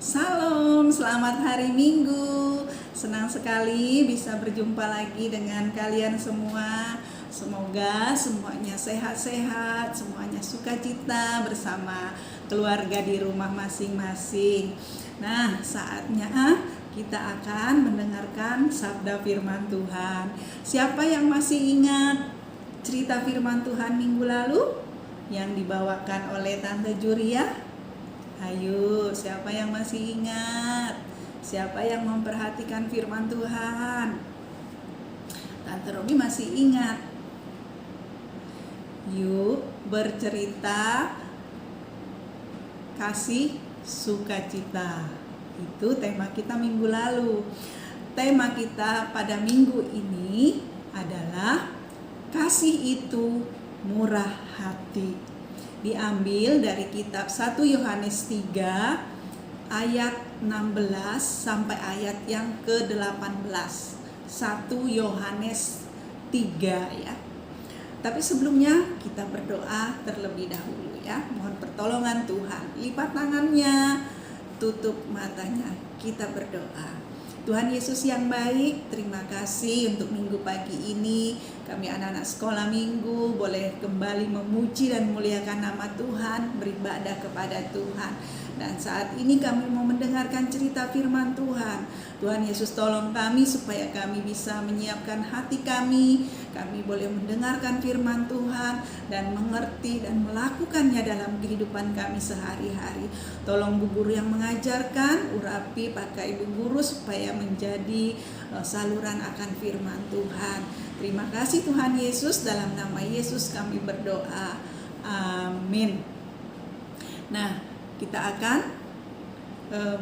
Salam, selamat hari Minggu. Senang sekali bisa berjumpa lagi dengan kalian semua. Semoga semuanya sehat-sehat, semuanya sukacita bersama keluarga di rumah masing-masing. Nah, saatnya kita akan mendengarkan sabda firman Tuhan. Siapa yang masih ingat cerita firman Tuhan minggu lalu yang dibawakan oleh Tante Juria? Ayo, siapa yang masih ingat? Siapa yang memperhatikan firman Tuhan? Tante Robi masih ingat. Yuk bercerita kasih sukacita. Itu tema kita minggu lalu. Tema kita pada minggu ini adalah kasih itu murah hati. Diambil dari kitab 1 Yohanes 3 ayat 16 sampai ayat yang ke-18. 1 Yohanes 3 ya. Tapi sebelumnya kita berdoa terlebih dahulu ya. Mohon pertolongan Tuhan. Lipat tangannya, tutup matanya. Kita berdoa. Tuhan Yesus yang baik, terima kasih untuk minggu pagi ini. Kami anak-anak sekolah minggu boleh kembali memuji dan memuliakan nama Tuhan, beribadah kepada Tuhan. Dan saat ini kami mau mendengarkan cerita firman Tuhan. Tuhan Yesus tolong kami supaya kami bisa menyiapkan hati kami boleh mendengarkan firman Tuhan dan mengerti dan melakukannya dalam kehidupan kami sehari-hari. Tolong Bu Guru yang mengajarkan, urapi pakai Ibu Guru supaya menjadi saluran akan firman Tuhan. Terima kasih Tuhan Yesus, dalam nama Yesus kami berdoa. Amin. Nah, kita akan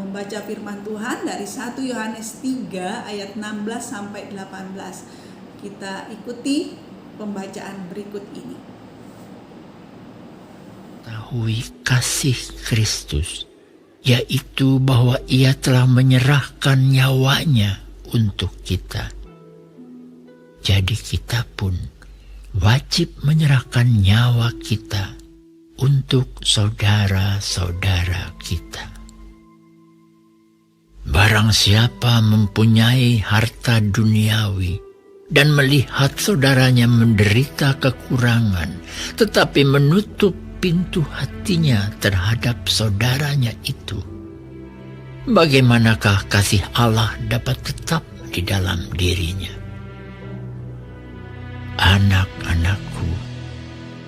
membaca firman Tuhan dari 1 Yohanes 3 ayat 16 sampai 18. Kita ikuti pembacaan berikut ini. Ketahui kasih Kristus, yaitu bahwa Ia telah menyerahkan nyawanya untuk kita. Jadi kita pun wajib menyerahkan nyawa kita untuk saudara-saudara kita. Barang siapa mempunyai harta duniawi dan melihat saudaranya menderita kekurangan, tetapi menutup pintu hatinya terhadap saudaranya itu, bagaimanakah kasih Allah dapat tetap di dalam dirinya? Anak-anakku,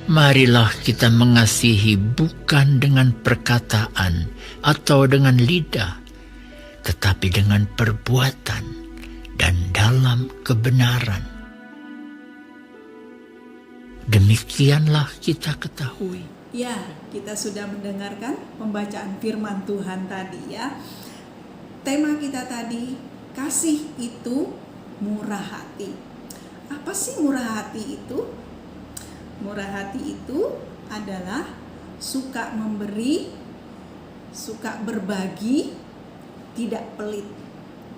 marilah kita mengasihi bukan dengan perkataan atau dengan lidah, tetapi dengan perbuatan dan dalam kebenaran. Demikianlah kita ketahui. Ya, kita sudah mendengarkan pembacaan firman Tuhan tadi ya. Tema kita tadi, kasih itu murah hati. Apa sih murah hati itu? Murah hati itu adalah suka memberi, suka berbagi, tidak pelit.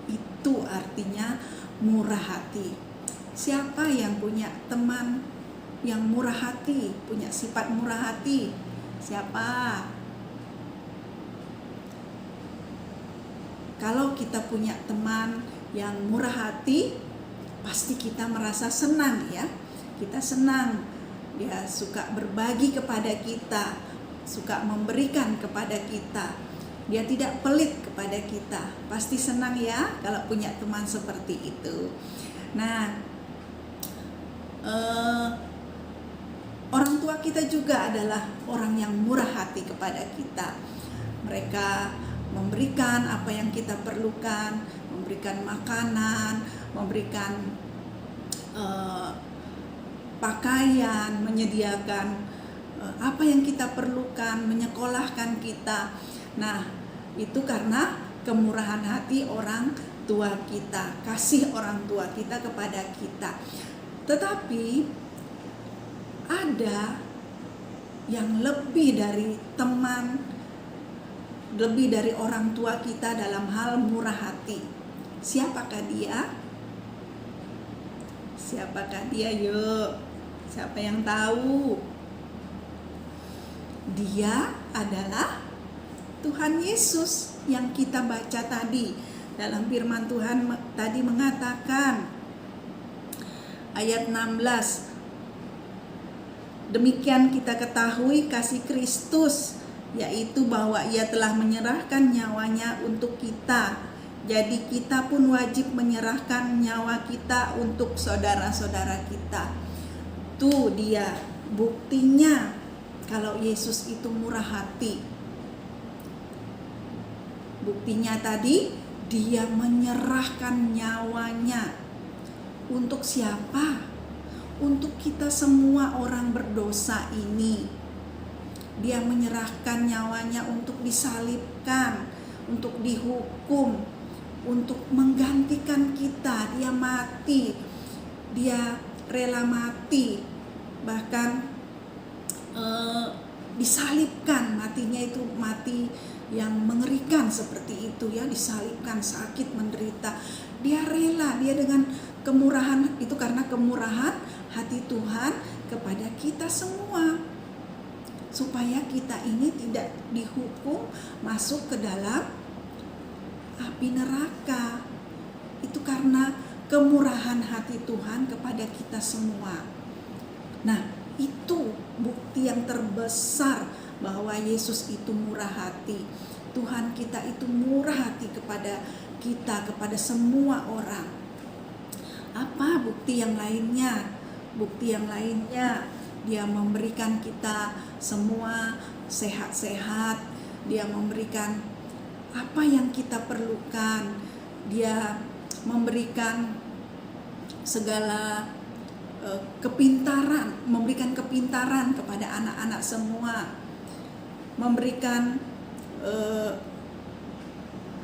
Itu artinya murah hati. Siapa yang punya teman yang murah hati, punya sifat murah hati? Siapa? Kalau kita punya teman yang murah hati, pasti kita merasa senang ya. Kita senang. Dia suka berbagi kepada kita, suka memberikan kepada kita. Dia tidak pelit kepada kita. Pasti senang ya kalau punya teman seperti itu. Nah, orang tua kita juga adalah orang yang murah hati kepada kita. Mereka memberikan apa yang kita perlukan, memberikan makanan, memberikan pakaian, menyediakan apa yang kita perlukan, menyekolahkan kita. Nah, itu karena kemurahan hati orang tua kita, kasih orang tua kita kepada kita. Tetapi ada yang lebih dari teman, lebih dari orang tua kita dalam hal murah hati. Siapakah dia? Siapakah dia? Yuk, siapa yang tahu? Dia adalah Tuhan Yesus. yang kita baca tadi. Dalam firman Tuhan tadi mengatakan ayat 16, demikian kita ketahui kasih Kristus, yaitu bahwa Ia telah menyerahkan nyawanya untuk kita. Jadi kita pun wajib menyerahkan nyawa kita untuk saudara-saudara kita. Tuh dia buktinya kalau Yesus itu murah hati. Buktinya tadi dia menyerahkan nyawanya. Untuk siapa? Untuk kita semua orang berdosa ini. Dia menyerahkan nyawanya untuk disalibkan, untuk dihukum, untuk menggantikan kita. Dia mati, dia rela mati, bahkan disalibkan. Matinya itu mati yang mengerikan seperti itu ya, disalibkan, sakit, menderita. Dia rela, dia dengan kemurahan itu, karena kemurahan hati Tuhan kepada kita semua, supaya kita ini tidak dihukum masuk ke dalam api neraka. Itu karena kemurahan hati Tuhan kepada kita semua. Nah, itu bukti yang terbesar bahwa Yesus itu murah hati. Tuhan kita itu murah hati kepada kita, kepada semua orang. Apa bukti yang lainnya? Bukti yang lainnya, Dia memberikan kita semua sehat-sehat. Dia memberikan apa yang kita perlukan. Dia memberikan segala kepintaran, memberikan kepintaran kepada anak-anak semua, memberikan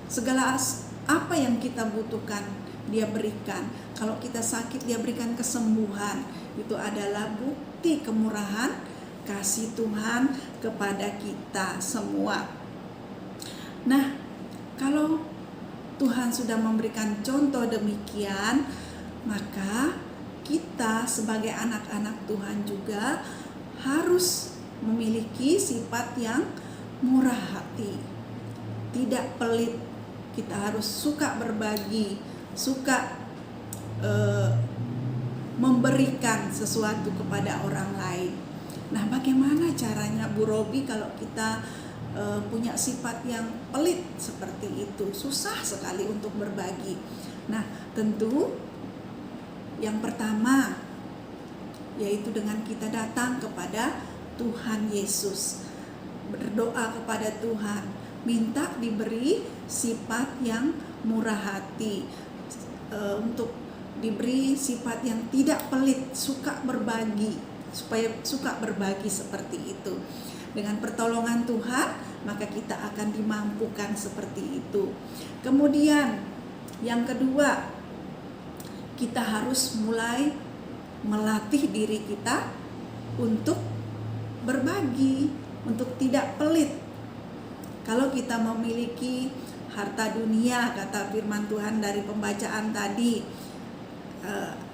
segala apa yang kita butuhkan Dia berikan. Kalau kita sakit, Dia berikan kesembuhan. Itu adalah bukti kemurahan kasih Tuhan kepada kita semua. Nah, kalau Tuhan sudah memberikan contoh demikian, maka kita sebagai anak-anak Tuhan juga harus memiliki sifat yang murah hati, tidak pelit. Kita harus suka berbagi, suka memberikan sesuatu kepada orang lain. Nah, bagaimana caranya Bu Robi kalau kita punya sifat yang pelit seperti itu? Susah sekali untuk berbagi. Nah, tentu yang pertama yaitu dengan kita datang kepada Tuhan Yesus, berdoa kepada Tuhan, minta diberi sifat yang murah hati, untuk diberi sifat yang tidak pelit, suka berbagi, supaya suka berbagi seperti itu. Dengan pertolongan Tuhan, maka kita akan dimampukan seperti itu. Kemudian yang kedua, kita harus mulai melatih diri kita untuk berbagi, untuk tidak pelit. Kalau kita memiliki harta dunia, kata firman Tuhan dari pembacaan tadi,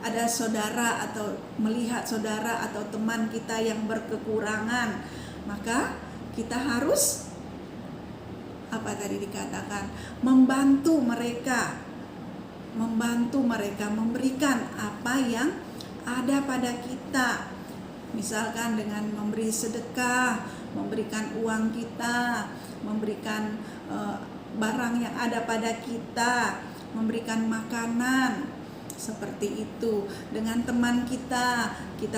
ada saudara atau melihat saudara atau teman kita yang berkekurangan, maka kita harus apa tadi dikatakan, membantu mereka, memberikan apa yang ada pada kita. Misalkan dengan memberi sedekah, memberikan uang kita, memberikan barang yang ada pada kita, memberikan makanan, seperti itu. Dengan teman kita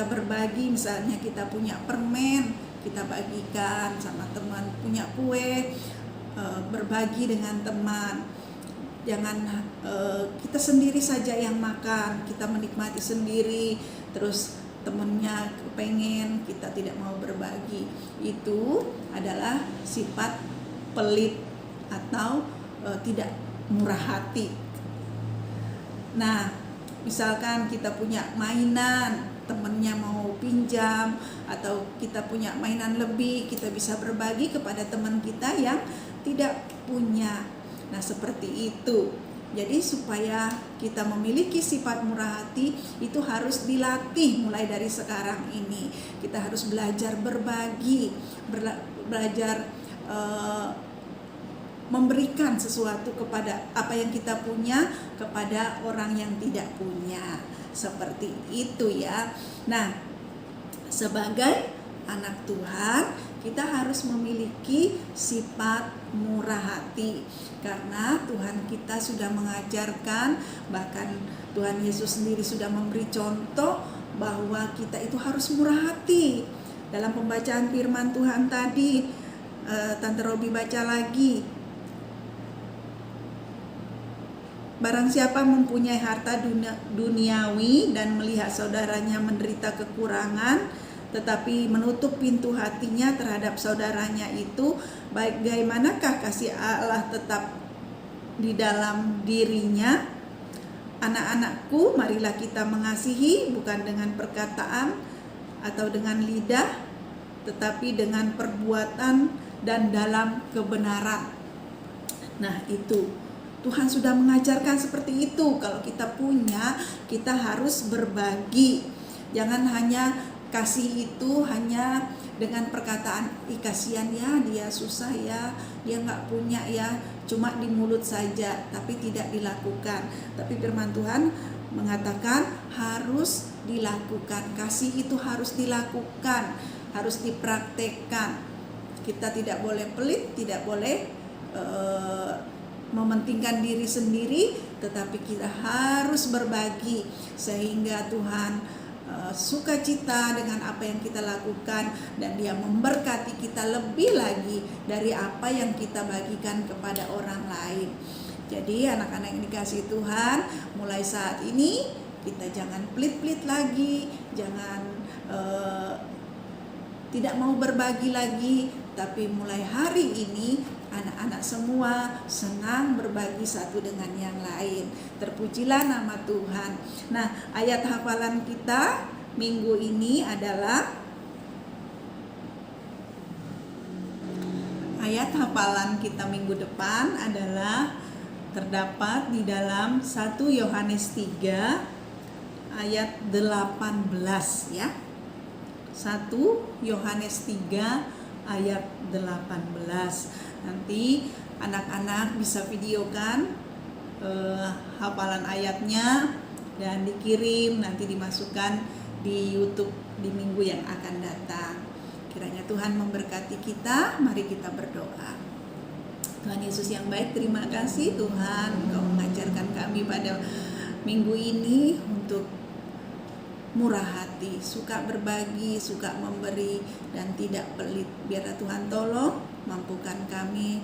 berbagi, misalnya kita punya permen, kita bagikan sama teman, punya kue, berbagi dengan teman. Jangan kita sendiri saja yang makan, kita menikmati sendiri, terus temennya kepengen, kita tidak mau berbagi. Itu adalah sifat pelit atau tidak murah hati. Nah, misalkan kita punya mainan, temennya mau pinjam, atau kita punya mainan lebih, kita bisa berbagi kepada teman kita yang tidak punya. Nah, seperti itu. Jadi supaya kita memiliki sifat murah hati itu harus dilatih mulai dari sekarang ini. Kita harus belajar berbagi, belajar memberikan sesuatu kepada apa yang kita punya kepada orang yang tidak punya. Seperti itu ya. Nah, sebagai anak Tuhan, kita harus memiliki sifat murah hati karena Tuhan kita sudah mengajarkan, bahkan Tuhan Yesus sendiri sudah memberi contoh bahwa kita itu harus murah hati. Dalam pembacaan firman Tuhan tadi, Tante Robi baca lagi, barang siapa mempunyai harta duniawi dan melihat saudaranya menderita kekurangan, tetapi menutup pintu hatinya terhadap saudaranya itu, bagaimanakah kasih Allah tetap di dalam dirinya? Anak-anakku, marilah kita mengasihi bukan dengan perkataan atau dengan lidah, tetapi dengan perbuatan dan dalam kebenaran. Nah, itu Tuhan sudah mengajarkan seperti itu. Kalau kita punya, kita harus berbagi. Jangan hanya kasih itu hanya dengan perkataan, ih kasihan ya, dia susah ya, dia gak punya ya, cuma di mulut saja, tapi tidak dilakukan. Tapi firman Tuhan mengatakan harus dilakukan. Kasih itu harus dilakukan, harus dipraktekkan. Kita tidak boleh pelit, tidak boleh mementingkan diri sendiri, tetapi kita harus berbagi sehingga Tuhan sukacita dengan apa yang kita lakukan dan Dia memberkati kita lebih lagi dari apa yang kita bagikan kepada orang lain. Jadi anak-anak yang dikasihi Tuhan, mulai saat ini kita jangan pelit-pelit lagi, jangan tidak mau berbagi lagi, tapi mulai hari ini anak-anak semua senang berbagi satu dengan yang lain. Terpujilah nama Tuhan. Nah, ayat hafalan kita minggu ini adalah terdapat di dalam 1 Yohanes 3 ayat 18 ya. 1 Yohanes 3 ayat 18. Nanti anak-anak bisa videokan hafalan ayatnya dan dikirim, nanti dimasukkan di YouTube di minggu yang akan datang. Kiranya Tuhan memberkati kita. Mari kita berdoa. Tuhan Yesus yang baik, terima kasih Tuhan, Engkau mengajarkan kami pada minggu ini untuk murah hati, suka berbagi, suka memberi, dan tidak pelit. Biarlah Tuhan tolong mampukan kami,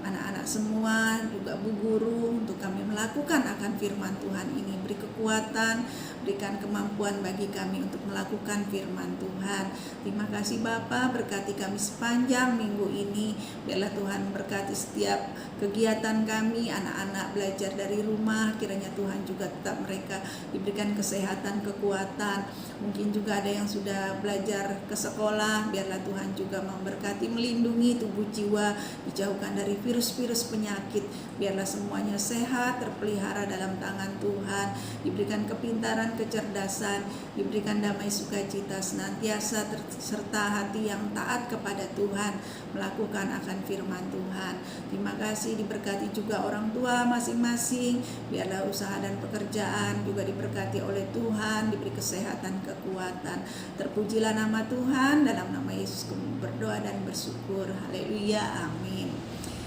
anak-anak semua, juga Bu Guru, untuk kami melakukan akan firman Tuhan ini. Beri kekuatan, berikan kemampuan bagi kami untuk melakukan firman Tuhan. Terima kasih Bapa, berkati kami sepanjang minggu ini. Biarlah Tuhan berkati setiap kegiatan kami, anak-anak belajar dari rumah. Kiranya Tuhan juga tetap mereka diberikan kesehatan, kekuatan. Mungkin juga ada yang sudah belajar ke sekolah. Biarlah Tuhan juga memberkati, melindungi tubuh jiwa, dijauhkan dari virus-virus penyakit. Biarlah semuanya sehat, terpelihara dalam tangan Tuhan. Diberikan kepintaran, kecerdasan, diberikan damai sukacita senantiasa, serta hati yang taat kepada Tuhan, melakukan akan firman Tuhan. Terima kasih, diberkati juga orang tua masing-masing. Biarlah usaha dan pekerjaan juga diberkati oleh Tuhan, diberi kesehatan, kekuatan. Terpujilah nama Tuhan. Dalam nama Yesus kami berdoa dan bersyukur. Haleluya, amin.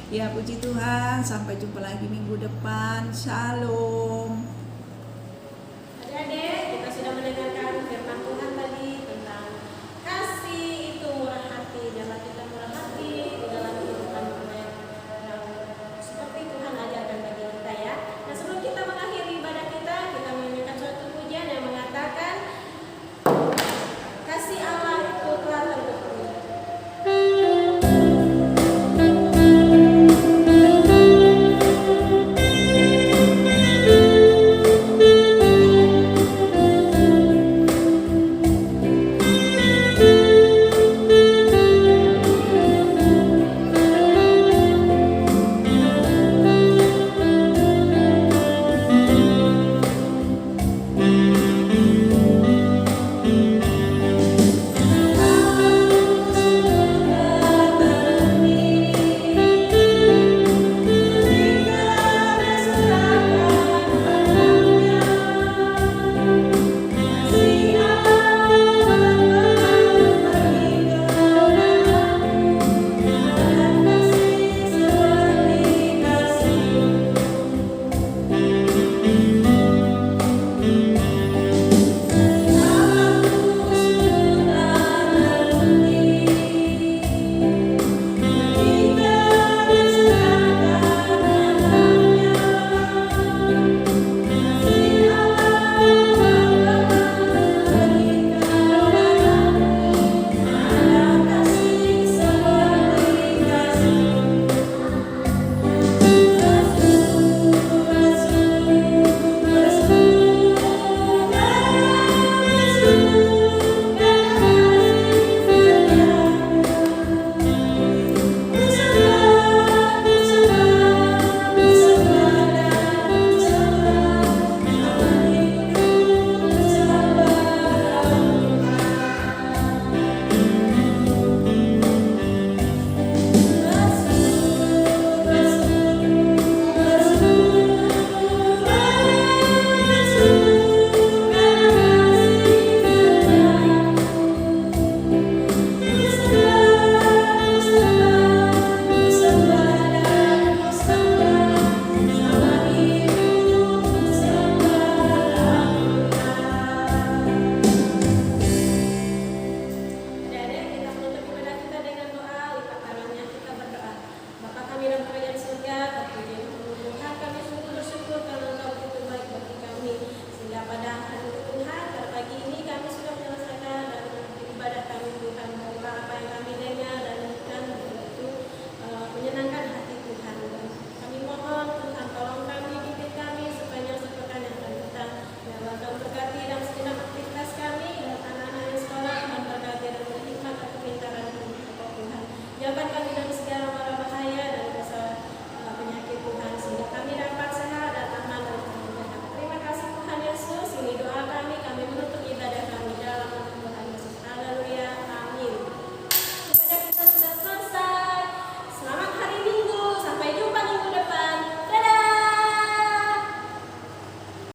Ya, puji Tuhan. Sampai jumpa lagi minggu depan. Shalom. Adik-adik, kita sudah mendengarkan firman Tuhan tadi tentang kasih itu murah hati. Dapat kita murah hati di dalam kehidupan kita, seperti Tuhan ajarkan bagi kita ya. Nah, sebelum kita mengakhiri ibadah kita menyanyikan suatu pujian yang mengatakan kasih Allah itu telah terbukti. mendapatkan